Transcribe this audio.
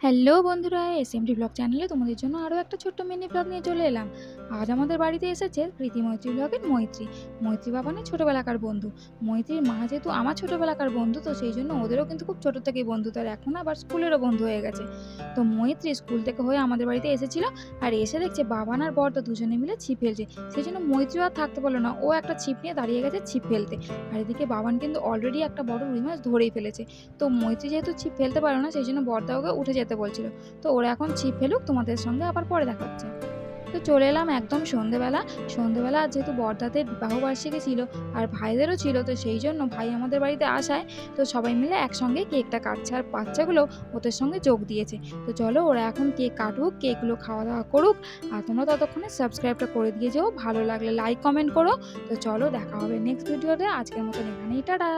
Hello বন্ধুরা, SMD blog চ্যানেলে তোমাদের জন্য আরও একটা ছোট্ট মিনি ব্লগ নিয়ে চলে এলাম। আজ আমাদের বাড়িতে এসেছে প্রীতি মৈত্রী ব্লগের মৈত্রী। মৈত্রী বাবানের ছোটোবেলাকার বন্ধু। মৈত্রীর মা যেহেতু আমার ছোটোবেলাকার বন্ধু, তো সেই জন্য ওদেরও কিন্তু খুব ছোটো থেকেই বন্ধু, তার এখন আবার স্কুলেরও বন্ধু হয়ে গেছে। তো মৈত্রী স্কুল থেকে হয়ে আমাদের বাড়িতে এসেছিল, আর এসে দেখছে বাবান আর বড়দা দুজনে মিলে ছিপ ফেলছে। সেই জন্য মৈত্রীও আর থাকতে পারলো না, ও একটা ছিপ নিয়ে দাঁড়িয়ে গেছে ছিপ ফেলতে। আর এদিকে বাবান কিন্তু অলরেডি একটা বড় রুই মাছ ধরেই ফেলেছে। তো মৈত্রী যেহেতু ছিপ ফেলতে পারলো না, সেই জন্য বড়দা ওকে উঠে যেতে বলছিল। তো ওরা এখন ছিপ ফেলুক, তোমাদের সঙ্গে আবার পরে দেখা হচ্ছে। তো চলে এলাম একদম সন্ধেবেলা যেহেতু বড়দাদের বিবাহবার্ষিকী ছিল আর ভাইদেরও ছিল, তো সেই জন্য ভাই আমাদের বাড়িতে আসায় তো সবাই মিলে একসঙ্গে কেকটা কাটছে, আর বাচ্চাগুলো ওদের সঙ্গে যোগ দিয়েছে। তো চলো ওরা এখন কেক কাটুক, কেকগুলো খাওয়া দাওয়া করুক, আর তোমরা ততক্ষণে সাবস্ক্রাইবটা করে দিয়ে যেও, ভালো লাগলে লাইক কমেন্ট করো। তো চলো দেখা হবে নেক্সট ভিডিওতে, আজকের মতন এখানেই, টাটা।